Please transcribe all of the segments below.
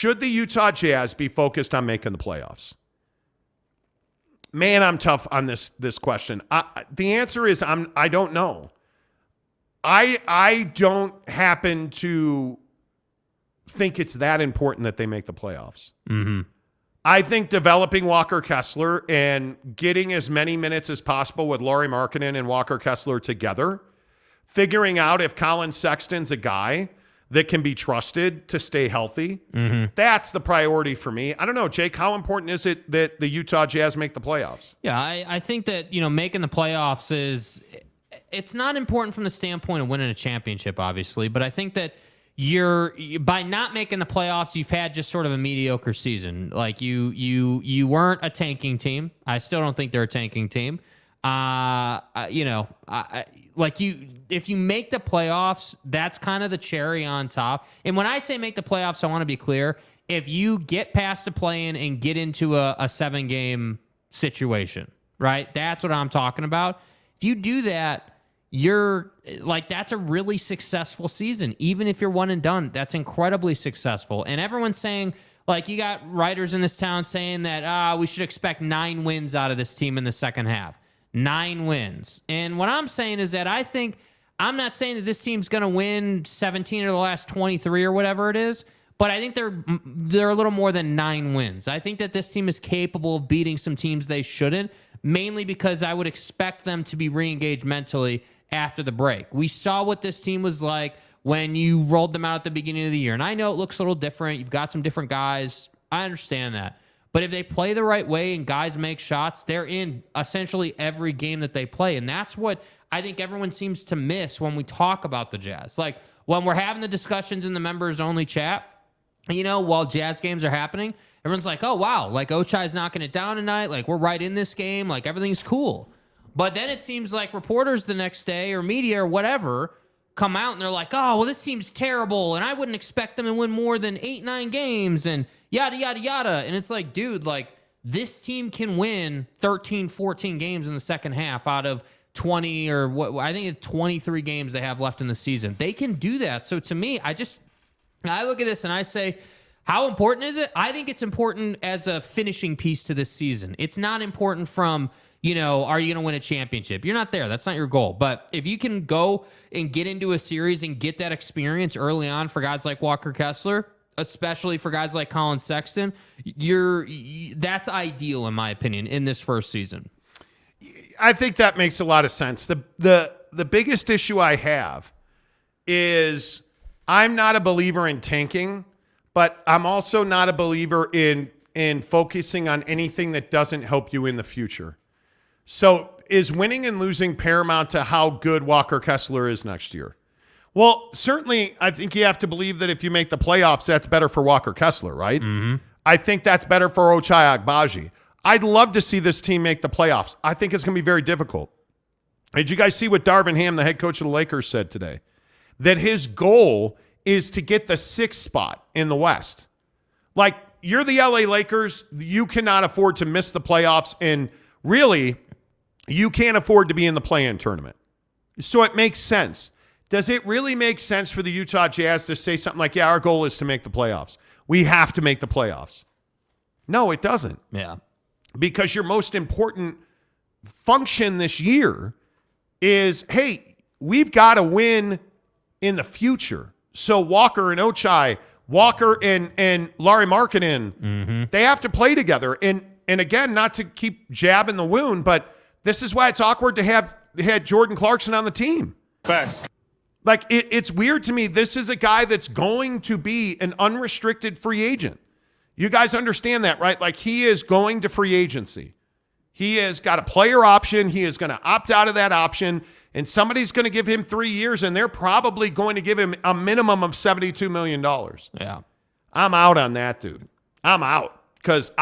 should the Utah Jazz be focused on making the playoffs? Man, I'm tough on this question. The answer is I don't know. I don't happen to think it's that important that they make the playoffs. Mm-hmm. I think developing Walker Kessler and getting as many minutes as possible with Lauri Markkanen and Walker Kessler together, figuring out if Colin Sexton's a guy that can be trusted to stay healthy, that's the priority for me. I don't know, Jake, how important is it that the Utah Jazz make the playoffs? Yeah, I think that, making the playoffs it's not important from the standpoint of winning a championship, obviously, but I think that by not making the playoffs, you've had just sort of a mediocre season. Like you weren't a tanking team. I still don't think they're a tanking team. If you make the playoffs, that's kind of the cherry on top. And when I say make the playoffs, I want to be clear. If you get past the play-in and get into a 7-game situation, right? That's what I'm talking about. If you do that, that's a really successful season. Even if you're one and done, that's incredibly successful. And everyone's saying, you got writers in this town saying that we should expect 9 wins out of this team in the second half. 9 wins. And what I'm saying is that I'm not saying that this team's going to win 17 of the last 23 or whatever it is, but I think they're a little more than 9 wins. I think that this team is capable of beating some teams they shouldn't, mainly because I would expect them to be re-engaged mentally after the break. We saw what this team was like when you rolled them out at the beginning of the year. And I know it looks a little different. You've got some different guys. I understand that. But if they play the right way and guys make shots, they're in essentially every game that they play. And that's what I think everyone seems to miss when we talk about the Jazz. Like when we're having the discussions in the members-only chat, while Jazz games are happening, everyone's like, oh, wow, Ochai's knocking it down tonight. We're right in this game. Everything's cool. But then it seems like reporters the next day or media or whatever come out and they're like, oh, well, this seems terrible, and I wouldn't expect them to win more than 8-9 games, and yada, yada, yada. And it's like, dude, this team can win 13, 14 games in the second half out of 20 or what I think it's 23 games they have left in the season. They can do that. So to me, I look at this and I say, how important is it? I think it's important as a finishing piece to this season. It's not important from, are you going to win a championship? You're not there. That's not your goal. But if you can go and get into a series and get that experience early on for guys like Walker Kessler, especially for guys like Colin Sexton, that's ideal, in my opinion, in this first season. I think that makes a lot of sense. The biggest issue I have is I'm not a believer in tanking, but I'm also not a believer in focusing on anything that doesn't help you in the future. So is winning and losing paramount to how good Walker Kessler is next year? Well, certainly I think you have to believe that if you make the playoffs, that's better for Walker Kessler, right? Mm-hmm. I think that's better for Ochai Agbaji. I'd love to see this team make the playoffs. I think it's going to be very difficult. Did you guys see what Darvin Ham, the head coach of the Lakers, said today? That his goal is to get the 6th spot in the West. You're the LA Lakers. You cannot afford to miss the playoffs, and really, you can't afford to be in the play-in tournament. So it makes sense. Does it really make sense for the Utah Jazz to say something like, yeah, our goal is to make the playoffs? We have to make the playoffs. No, it doesn't. Yeah. Because your most important function this year is, hey, we've got to win in the future. So Walker and Ochai, Walker and Lauri Markkanen, they have to play together. And again, not to keep jabbing the wound, but this is why it's awkward to have had Jordan Clarkson on the team. Facts. It's weird to me. This is a guy that's going to be an unrestricted free agent. You guys understand that, right? He is going to free agency. He has got a player option. He is going to opt out of that option, and somebody's going to give him 3 years, and they're probably going to give him a minimum of $72 million. Yeah. I'm out on that, dude. I'm out because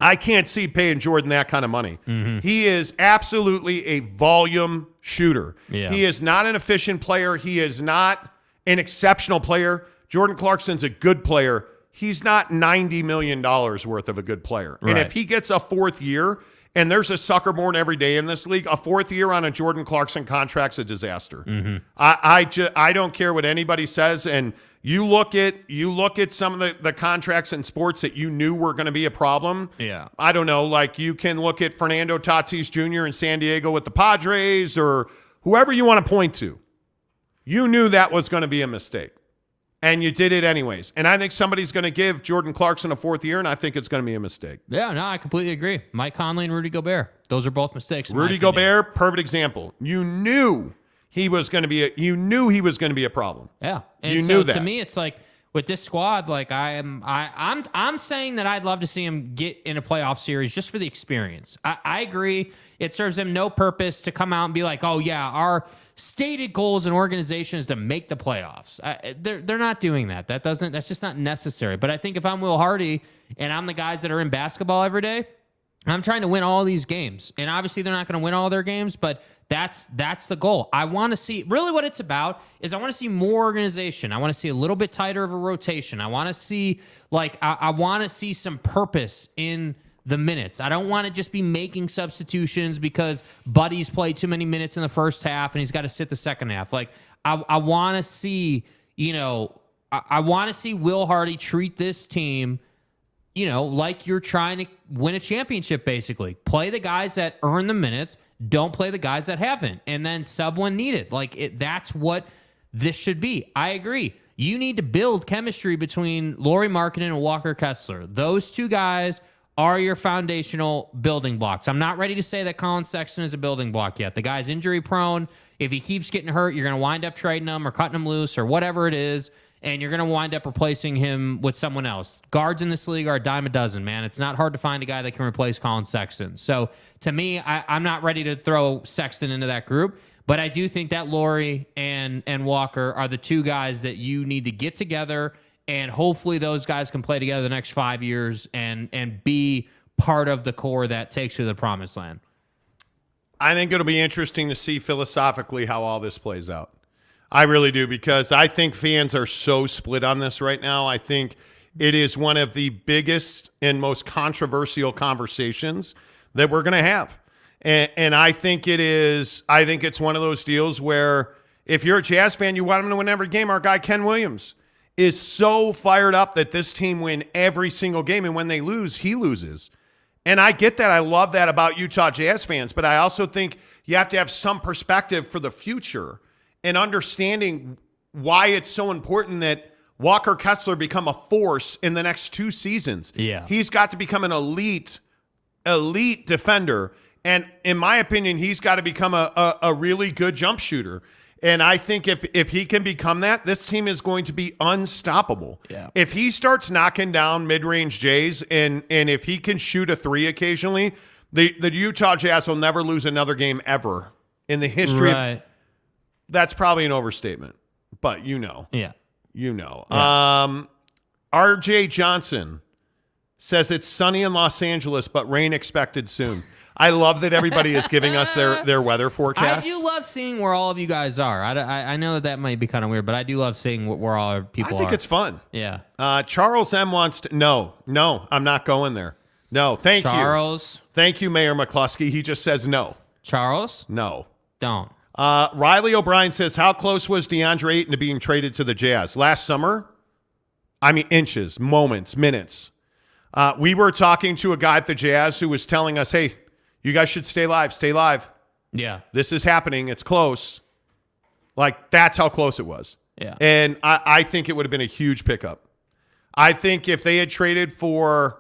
I can't see paying Jordan that kind of money. Mm-hmm. He is absolutely a volume shooter. Yeah. He is not an efficient player. He is not an exceptional player. Jordan Clarkson's a good player. He's not $90 million worth of a good player. Right. And if he gets a 4th year, and there's a sucker born every day in this league, a 4th year on a Jordan Clarkson contract's a disaster. Mm-hmm. I don't care what anybody says. And, You look at some of the contracts in sports that you knew were going to be a problem. Yeah. I don't know, like you can look at Fernando Tatis Jr. in San Diego with the Padres or whoever you want to point to. You knew that was going to be a mistake, and you did it anyways. And I think somebody's going to give Jordan Clarkson a 4th year, and I think it's going to be a mistake. Yeah, no, I completely agree. Mike Conley and Rudy Gobert. Those are both mistakes. Rudy Gobert, perfect example. You knew he was going to be a problem. Yeah. And you so knew that. To me, it's like with this squad, like I'm saying that I'd love to see him get in a playoff series just for the experience. I agree. It serves them no purpose to come out and be like, oh yeah, our stated goal as an organization is to make the playoffs. They're not doing that. That's just not necessary. But I think if I'm Will Hardy and I'm the guys that are in basketball every day, I'm trying to win all these games. And obviously they're not going to win all their games, but that's the goal. I want to see, really what it's about is I want to see more organization. I want to see a little bit tighter of a rotation. I want to see, I want to see some purpose in the minutes. I don't want to just be making substitutions because Buddy's played too many minutes in the first half and he's got to sit the second half. I want to see, I want to see Will Hardy treat this team like you're trying to win a championship, basically. Play the guys that earn the minutes, don't play the guys that haven't, and then sub when needed. That's what this should be. I agree. You need to build chemistry between Lauri Markkanen and Walker Kessler. Those two guys are your foundational building blocks. I'm not ready to say that Colin Sexton is a building block yet. The guy's injury prone. If he keeps getting hurt, you're going to wind up trading him or cutting him loose or whatever it is, and you're going to wind up replacing him with someone else. Guards in this league are a dime a dozen, man. It's not hard to find a guy that can replace Colin Sexton. So, to me, I'm not ready to throw Sexton into that group, but I do think that Lauri and Walker are the two guys that you need to get together, and hopefully those guys can play together the next 5 years and be part of the core that takes you to the promised land. I think it'll be interesting to see philosophically how all this plays out. I really do, because I think fans are so split on this right now. I think it is one of the biggest and most controversial conversations that we're going to have. And I think it's one of those deals where if you're a Jazz fan, you want them to win every game. Our guy Ken Williams is so fired up that this team win every single game, and when they lose, he loses. And I get that. I love that about Utah Jazz fans, but I also think you have to have some perspective for the future and understanding why it's so important that Walker Kessler become a force in the next 2 seasons. Yeah. He's got to become an elite defender. And in my opinion, he's got to become a really good jump shooter. And I think if he can become that, this team is going to be unstoppable. Yeah. If he starts knocking down mid-range Jays and if he can shoot a 3 occasionally, the Utah Jazz will never lose another game ever in the history of. That's probably an overstatement, but Yeah. Yeah. RJ Johnson says it's sunny in Los Angeles, but rain expected soon. I love that everybody is giving us their weather forecast. I do love seeing where all of you guys are. I know that might be kind of weird, but I do love seeing where all our people are. I think it's fun. Yeah. Charles M. wants to... No, I'm not going there. No, thank you. Charles. Thank you, Mayor McCluskey. He just says no. Charles? No. Don't. Riley O'Brien says, how close was DeAndre Ayton to being traded to the Jazz? Last summer? I mean, inches, moments, minutes. We were talking to a guy at the Jazz who was telling us, hey, you guys should stay live. Stay live. Yeah. This is happening. It's close. That's how close it was. Yeah. And I think it would have been a huge pickup. I think if they had traded for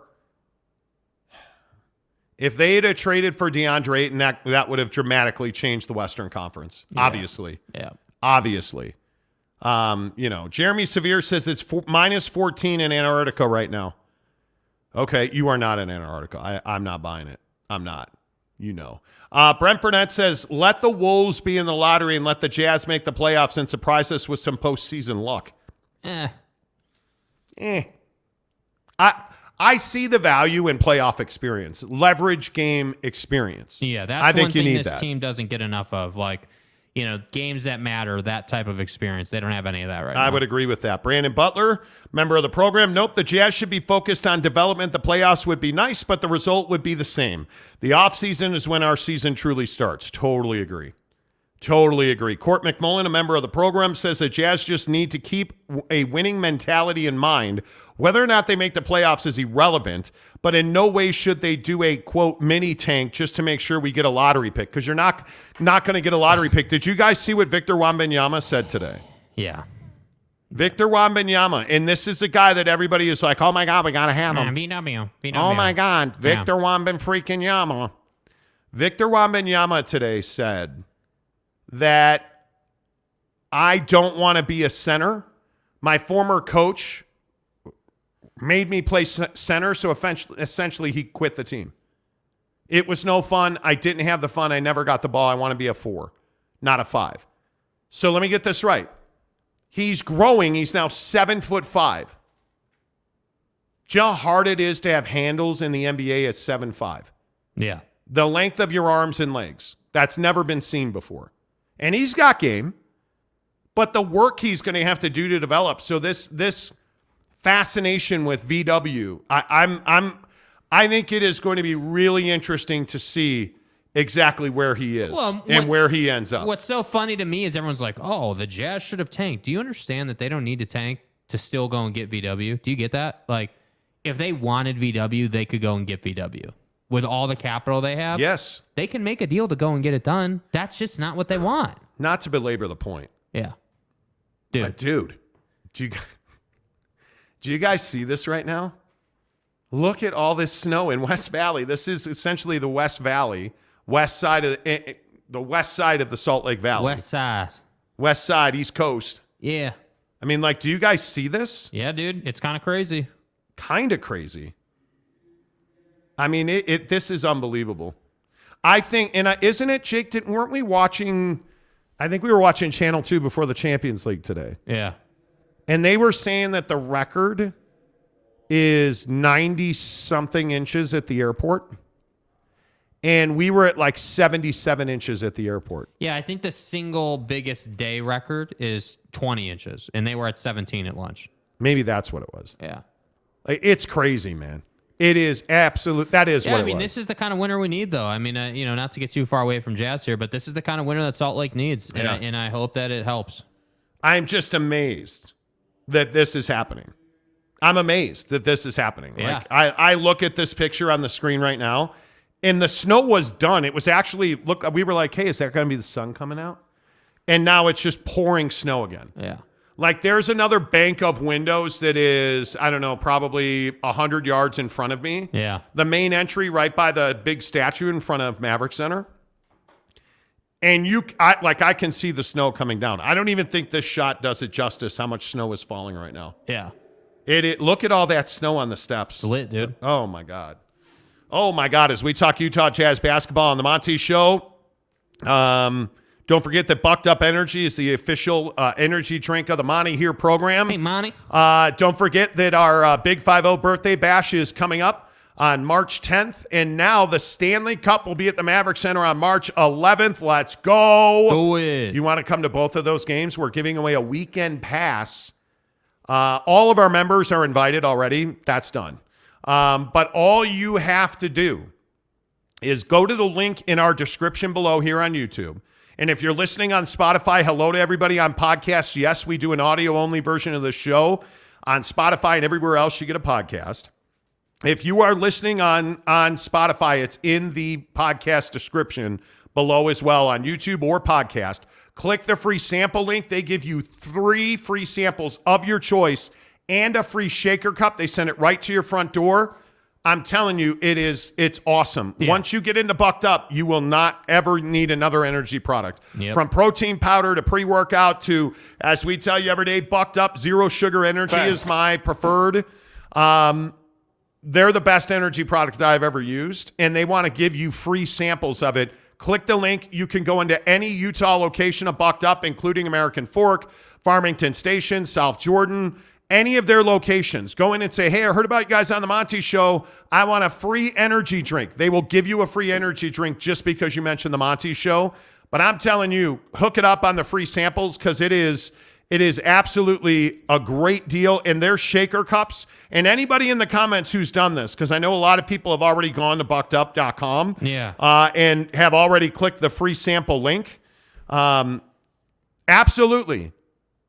DeAndre Ayton, that would have dramatically changed the Western Conference. Yeah. Obviously. Yeah. Obviously. Jeremy Sevier says it's minus 14 in Antarctica right now. Okay, you are not in Antarctica. I'm not buying it. I'm not. Brent Burnett says, let the Wolves be in the lottery and let the Jazz make the playoffs and surprise us with some postseason luck. I see the value in playoff experience, leverage game experience. Yeah, that's I think one thing you need this that. team doesn't get enough of. Games that matter, that type of experience. They don't have any of that right now. I would agree with that. Brandon Butler, member of the program. Nope, the Jazz should be focused on development. The playoffs would be nice, but the result would be the same. The offseason is when our season truly starts. Totally agree. Totally agree. Court McMullen, a member of the program, says that Jazz just need to keep a winning mentality in mind. Whether or not they make the playoffs is irrelevant, but in no way should they do a, quote, mini tank just to make sure we get a lottery pick, because you're not going to get a lottery pick. Did you guys see what Victor Wembanyama said today? Yeah. Victor Wembanyama, and this is a guy that everybody is like, oh, my God, we got to have him. VW. Oh, my God, Victor Wembanyama. Victor Wembanyama today said that I don't want to be a center. My former coach made me play center, so essentially he quit the team. It was no fun. I didn't have the fun. I never got the ball. I want to be a 4, not a 5. So let me get this right. He's growing. He's now 7'5". Do you know how hard it is to have handles in the NBA at 7'5"? Yeah. The length of your arms and legs. That's never been seen before. And he's got game, but the work he's going to have to do to develop. So this fascination with VW, I think it is going to be really interesting to see exactly where he is and where he ends up. What's so funny to me is everyone's like, oh, the Jazz should have tanked. Do you understand that they don't need to tank to still go and get VW? Do you get that? Like, if they wanted VW, they could go and get VW. With all the capital they have, yes, they can make a deal to go and get it done. That's just not what they want. Not to belabor the point. Yeah. Dude, do you guys see this right now? Look at all this snow in West Valley. This is essentially the West Valley, west side of the Salt Lake Valley. West side, East Coast. Yeah. I mean, like, do you guys see this? Yeah, dude. It's kind of crazy. Kind of crazy. I mean, this is unbelievable. I think, and isn't it, Jake? Weren't we watching? I think we were watching Channel 2 before the Champions League today. Yeah. And they were saying that the record is 90-something inches at the airport. And we were at like 77 inches at the airport. Yeah, I think the single biggest day record is 20 inches. And they were at 17 at lunch. Maybe that's what it was. Yeah. Like, it's crazy, man. It is absolute. That is what it was. I mean, this is the kind of winter we need, though. I mean, not to get too far away from Jazz here, but this is the kind of winter that Salt Lake needs, and I hope that it helps. I'm just amazed that this is happening. I'm amazed that this is happening. Yeah. Like, I look at this picture on the screen right now, and the snow was done. It was actually, we were like, hey, is that going to be the sun coming out? And now it's just pouring snow again. Yeah. Like, there's another bank of windows that is, I don't know, probably 100 yards in front of me. Yeah. The main entry right by the big statue in front of Maverick Center. And I can see the snow coming down. I don't even think this shot does it justice how much snow is falling right now. Yeah. Look at all that snow on the steps. It's lit, dude. Oh, my God. Oh, my God. As we talk Utah Jazz basketball on the Monty Show, don't forget that Bucked Up Energy is the official energy drink of the Monty Here program. Hey, Monty. Don't forget that our Big 5-0 birthday bash is coming up on March 10th. And now the Stanley Cup will be at the Maverick Center on March 11th. Let's go. Do it. You want to come to both of those games? We're giving away a weekend pass. All of our members are invited already. That's done. But all you have to do is go to the link in our description below here on YouTube. And if you're listening on Spotify, hello to everybody on podcasts. Yes, we do an audio-only version of the show on Spotify and everywhere else you get a podcast. If you are listening on Spotify, it's in the podcast description below as well on YouTube or podcast. Click the free sample link. They give you 3 free samples of your choice and a free shaker cup. They send it right to your front door. I'm telling you, it's awesome. Yeah. Once you get into Bucked Up, you will not ever need another energy product. Yep. From protein powder to pre-workout to, as we tell you every day, Bucked Up, zero sugar energy is my preferred. They're the best energy product that I've ever used, and they want to give you free samples of it. Click the link. You can go into any Utah location of Bucked Up, including American Fork, Farmington Station, South Jordan, any of their locations. Go in and say, hey, I heard about you guys on the Monty Show. I want a free energy drink. They will give you a free energy drink just because you mentioned the Monty Show. But I'm telling you, hook it up on the free samples because it is absolutely a great deal. And their shaker cups, and anybody in the comments who's done this, because I know a lot of people have already gone to buckedup.com and have already clicked the free sample link. Absolutely.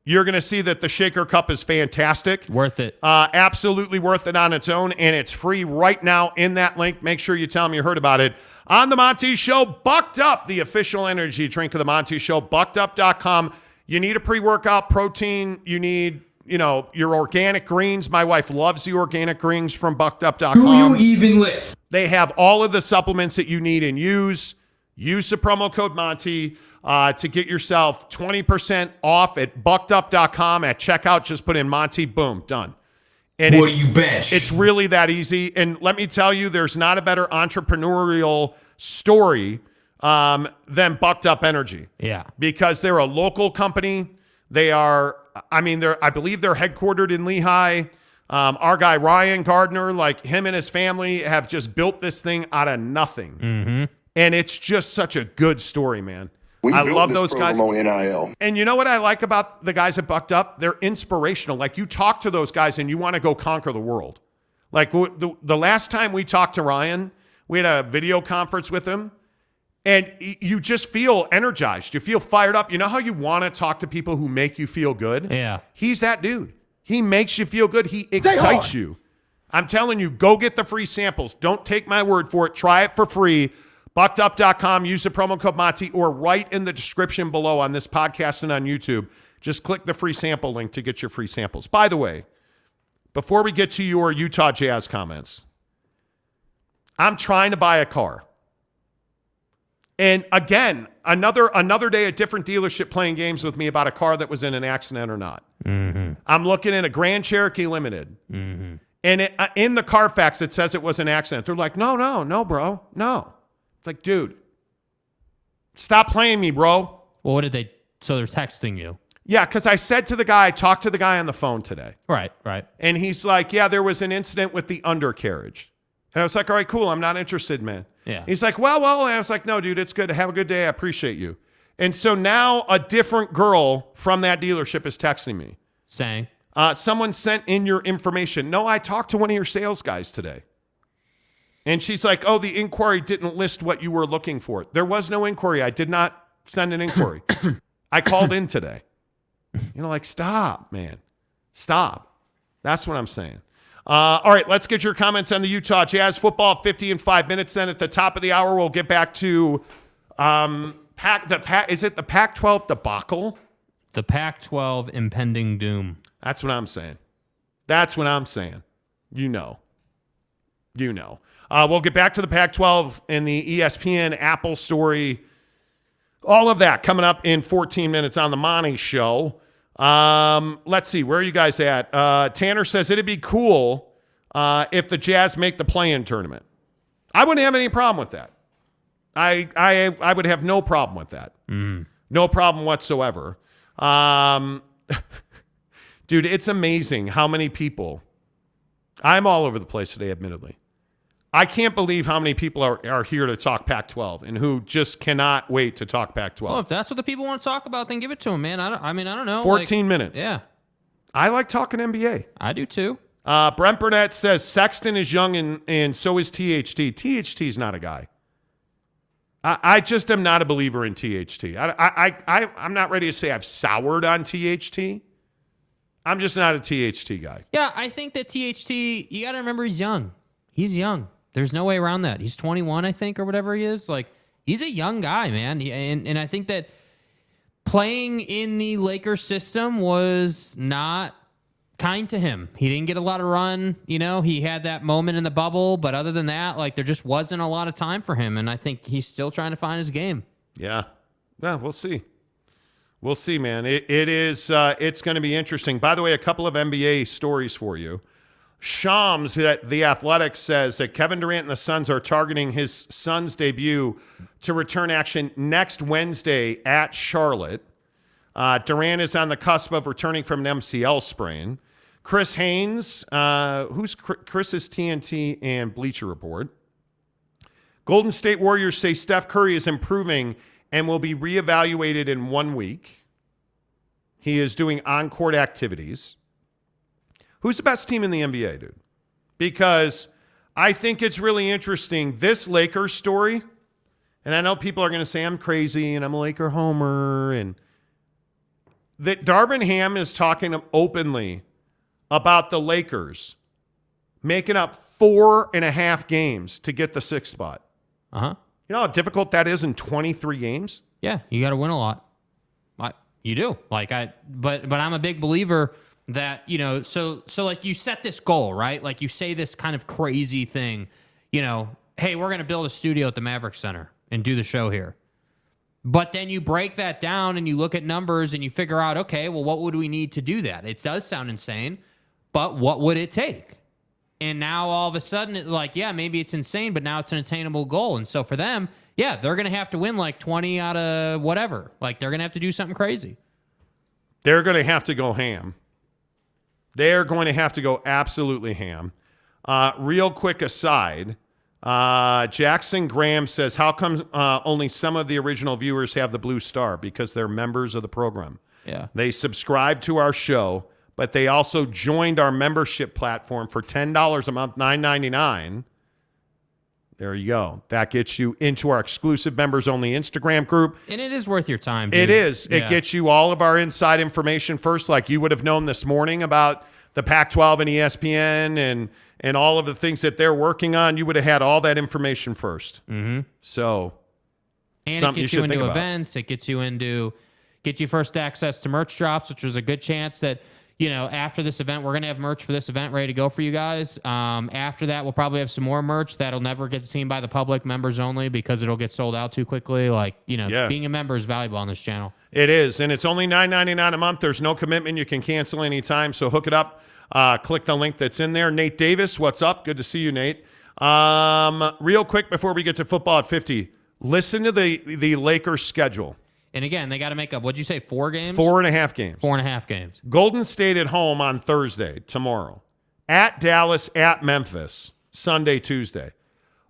You're going to see that the Shaker Cup is fantastic. Worth it. Absolutely worth it on its own, and it's free right now in that link. Make sure you tell them you heard about it on The Monty Show. Bucked Up, the official energy drink of The Monty Show, buckedup.com. You need a pre-workout protein. You need, your organic greens. My wife loves the organic greens from buckedup.com. Do you even lift? They have all of the supplements that you need and use. Use the promo code Monty to get yourself 20% off at buckedup.com. At checkout, just put in Monty, boom, done. And What do you bench? It's really that easy. And let me tell you, there's not a better entrepreneurial story than Bucked Up Energy. Yeah. Because they're a local company. They are, I believe they're headquartered in Lehigh. Our guy, Ryan Gardner, like him and his family have just built this thing out of nothing. Mm-hmm. And it's just such a good story, man. I love those guys. NIL. And you know what I like about the guys at Bucked Up? They're inspirational. Like, you talk to those guys and you want to go conquer the world. Like, the last time we talked to Ryan, we had a video conference with him, and you just feel energized. You feel fired up. You know how you want to talk to people who make you feel good? Yeah. He's that dude. He makes you feel good. He excites you. I'm telling you, go get the free samples. Don't take my word for it. Try it for free. Buckedup.com. Use the promo code Monty, or right in the description below on this podcast and on YouTube. Just click the free sample link to get your free samples. By the way, before we get to your Utah Jazz comments, I'm trying to buy a car. And again, another day, a different dealership playing games with me about a car that was in an accident or not. Mm-hmm. I'm looking at a Grand Cherokee Limited. Mm-hmm. And in the Carfax, it says it was an accident. They're like, no, bro, no. It's like, dude, stop playing me, bro. Well, what did they? So they're texting you. Yeah, because I said to the guy, I talked to the guy on the phone today. Right. And he's like, yeah, there was an incident with the undercarriage. And I was like, all right, cool. I'm not interested, man. Yeah. He's like, well. And I was like, no, dude, it's good. Have a good day. I appreciate you. And so now a different girl from that dealership is texting me. Saying? Someone sent in your information. No, I talked to one of your sales guys today. And she's like, oh, the inquiry didn't list what you were looking for. There was no inquiry. I did not send an inquiry. I called in today. Like, stop, man. Stop. That's what I'm saying. All right, let's get your comments on the Utah Jazz football. 50 in 5 minutes. Then at the top of the hour, we'll get back to is it the Pac-12 debacle? The Pac-12 impending doom. That's what I'm saying. You know. We'll get back to the Pac-12 and the ESPN Apple story. All of that coming up in 14 minutes on the Monty Show. Let's see. Where are you guys at? Tanner says it'd be cool if the Jazz make the play-in tournament. I wouldn't have any problem with that. I would have no problem with that. No problem whatsoever. Dude, it's amazing how many people. I'm all over the place today, admittedly. I can't believe how many people are here to talk Pac-12 and who just cannot wait to talk Pac-12. Well, if that's what the people want to talk about, then give it to them, man. I don't know. 14 minutes. Yeah. I like talking NBA. I do too. Brent Burnett says Sexton is young and so is THT. THT is not a guy. I just am not a believer in THT. I'm not ready to say I've soured on THT. I'm just not a THT guy. Yeah, I think that THT, you got to remember he's young. He's young. There's no way around that. He's 21, I think, or whatever he is. Like, he's a young guy, man. And I think that playing in the Lakers system was not kind to him. He didn't get a lot of run. He had that moment in the bubble, but other than that, like, there just wasn't a lot of time for him. And I think he's still trying to find his game. Yeah. Yeah, we'll see. We'll see, man. It's going to be interesting. By the way, a couple of NBA stories for you. Shams, The Athletic, says that Kevin Durant and the Suns are targeting his son's debut to return action next Wednesday at Charlotte. Durant is on the cusp of returning from an MCL sprain. Chris Haynes, who's Chris's TNT and Bleacher Report. Golden State Warriors say Steph Curry is improving and will be reevaluated in 1 week. He is doing on-court activities. Who's the best team in the NBA, dude? Because I think it's really interesting. This Lakers story And I know people are going to say I'm crazy and I'm a Laker homer, and that Darvin Ham is talking openly about the Lakers making up 4.5 games to get the 6th spot. Uh-huh. You know how difficult that is in 23 games? Yeah, you got to win a lot. You do. But I'm a big believer that, so like you set this goal, right? Like you say this kind of crazy thing, hey, we're going to build a studio at the Maverick Center and do the show here. But then you break that down and you look at numbers and you figure out, okay, well, what would we need to do that? It does sound insane, but what would it take? And now all of a sudden, maybe it's insane, but now it's an attainable goal. And so for them, yeah, they're going to have to win like 20 out of whatever. Like they're going to have to do something crazy. They're going to have to go ham. They're going to have to go absolutely ham. Real quick aside, Jackson Graham says, how come only some of the original viewers have the blue star? Because they're members of the program. Yeah. They subscribe to our show, but they also joined our membership platform for $10 a month, $9.99. There you go. That gets you into our exclusive members-only Instagram group. And it is worth your time, dude. It is. Yeah. It gets you all of our inside information first, like you would have known this morning about the Pac-12 and ESPN and all of the things that they're working on. You would have had all that information first. Mm-hmm. So, and something it gets you you should think into about. events. It gets you first access to merch drops, which was a good chance that, after this event, we're going to have merch for this event ready to go for you guys. After that, we'll probably have some more merch that'll never get seen by the public, members only, because it'll get sold out too quickly. Being a member is valuable on this channel. It is, and it's only $9.99 a month. There's no commitment. You can cancel anytime, so hook it up. Click the link that's in there. Nate Davis, what's up? Good to see you, Nate. Real quick before we get to football at 50, listen to the Lakers schedule. And again, they got to make up, what'd you say, 4 games? 4.5 games. 4.5 games. Golden State at home on Thursday, tomorrow. At Dallas, at Memphis, Sunday, Tuesday.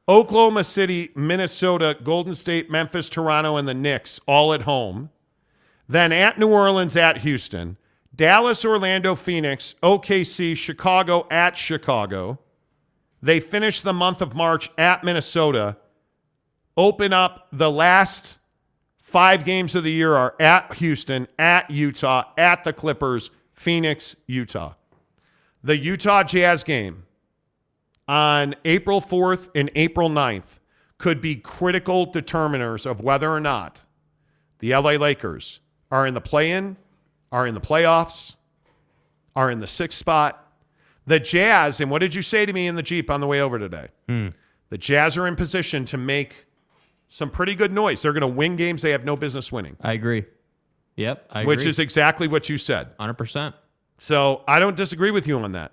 Oklahoma City, Minnesota, Golden State, Memphis, Toronto, and the Knicks, all at home. Then at New Orleans, at Houston. Dallas, Orlando, Phoenix, OKC, Chicago, at Chicago. They finish the month of March at Minnesota. Open up the last 5 games of the year are at Houston, at Utah, at the Clippers, Phoenix, Utah. The Utah Jazz game on April 4th and April 9th could be critical determiners of whether or not the LA Lakers are in the play-in, are in the playoffs, are in the 6th spot. The Jazz, and what did you say to me in the Jeep on the way over today? The Jazz are in position to make some pretty good noise. They're going to win games they have no business winning. I agree. Yep, I agree. Which is exactly what you said. 100%. So I don't disagree with you on that.